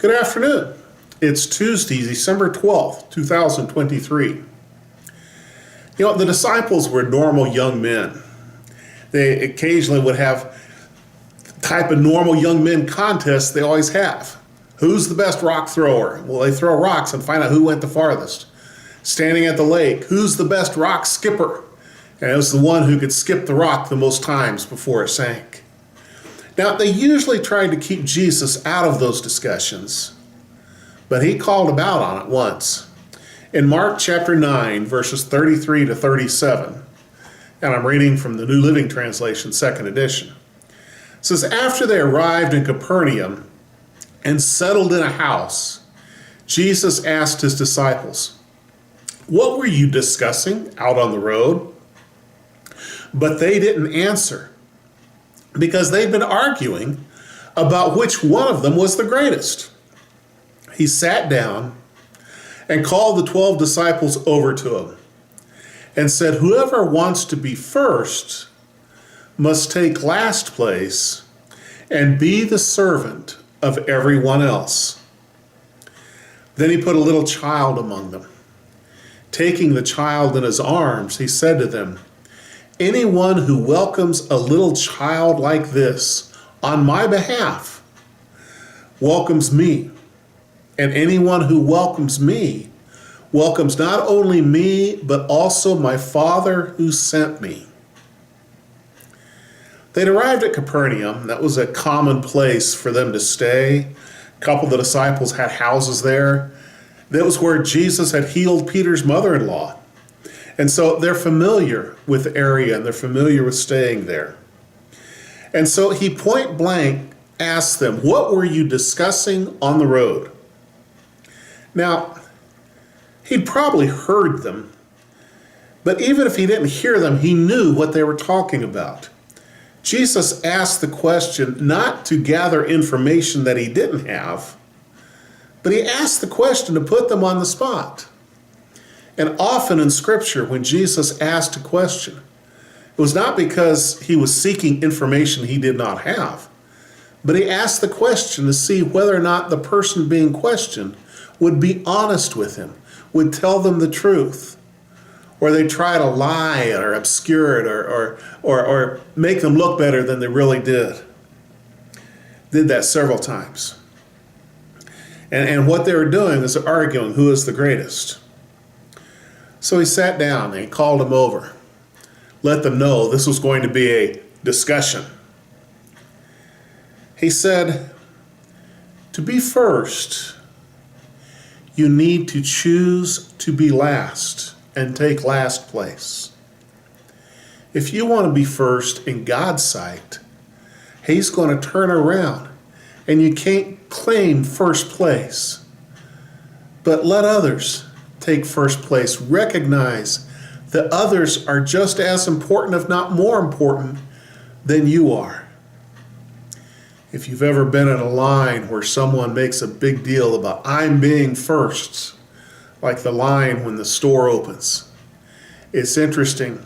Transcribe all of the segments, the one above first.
Good afternoon. It's Tuesday, December 12th, 2023. The disciples were normal young men. They occasionally would have the type of normal young men contests they always have. Who's the best rock thrower? Well, they throw rocks and find out who went the farthest. Standing at the lake, who's the best rock skipper? And it was the one who could skip the rock the most times before it sank. Now, they usually tried to keep Jesus out of those discussions, but he called them out on it once. In Mark chapter 9, verses 33 to 37, and I'm reading from the New Living Translation, second edition, it says, after they arrived in Capernaum and settled in a house, Jesus asked his disciples, "What were you discussing out on the road?" But they didn't answer, because they'd been arguing about which one of them was the greatest. He sat down and called the 12 disciples over to him and said, "Whoever wants to be first must take last place and be the servant of everyone else." Then he put a little child among them. Taking the child in his arms, he said to them, "Anyone who welcomes a little child like this on my behalf welcomes me. And anyone who welcomes me welcomes not only me, but also my Father who sent me." They'd arrived at Capernaum. That was a common place for them to stay. A couple of the disciples had houses there. That was where Jesus had healed Peter's mother-in-law. And so they're familiar with the area and they're familiar with staying there. And so he point blank asked them, "What were you discussing on the road?" Now, he'd probably heard them, but even if he didn't hear them, he knew what they were talking about. Jesus asked the question not to gather information that he didn't have, but he asked the question to put them on the spot. And often in Scripture, when Jesus asked a question, it was not because he was seeking information he did not have, but he asked the question to see whether or not the person being questioned would be honest with him, would tell them the truth, or they try to lie or obscure it or make them look better than they really did. Did that several times. And what they were doing is arguing who is the greatest. So he sat down and he called them over, let them know this was going to be a discussion. He said, "To be first, you need to choose to be last and take last place. If you want to be first in God's sight, he's going to turn around and you can't claim first place. But let others take first place. Recognize that others are just as important, if not more important, than you are." If you've ever been in a line where someone makes a big deal about "I'm being first," like the line when the store opens, it's interesting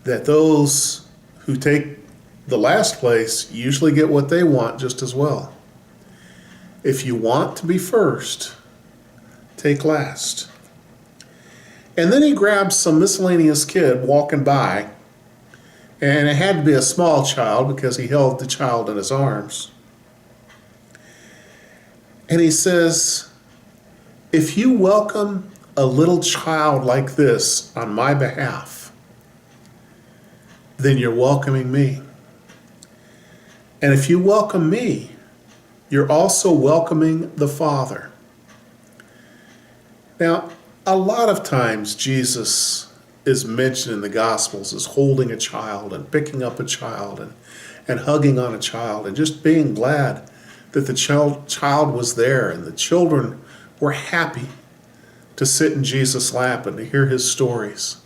that those who take the last place usually get what they want just as well. If you want to be first, take last. And then he grabbed some miscellaneous kid walking by, and it had to be a small child because he held the child in his arms. And he says, "If you welcome a little child like this on my behalf, then you're welcoming me. And if you welcome me, you're also welcoming the Father." Now, a lot of times Jesus is mentioned in the Gospels as holding a child and picking up a child and hugging on a child and just being glad that the child was there, and the children were happy to sit in Jesus' lap and to hear his stories.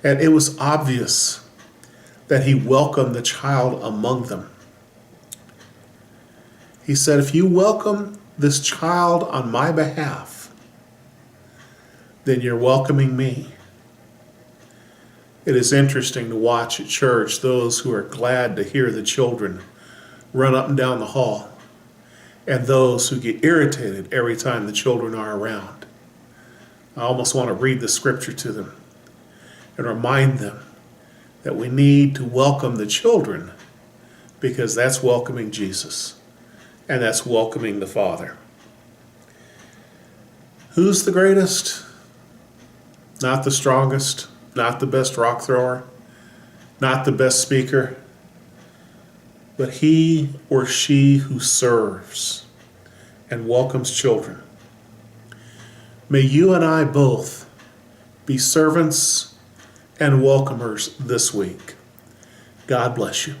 And it was obvious that he welcomed the child among them. He said, "If you welcome this child on my behalf, then you're welcoming me." It is interesting to watch at church those who are glad to hear the children run up and down the hall and those who get irritated every time the children are around. I almost want to read the scripture to them and remind them that we need to welcome the children, because that's welcoming Jesus, and that's welcoming the Father. Who's the greatest? Not the strongest, not the best rock thrower, not the best speaker, but he or she who serves and welcomes children. May you and I both be servants and welcomers this week. God bless you.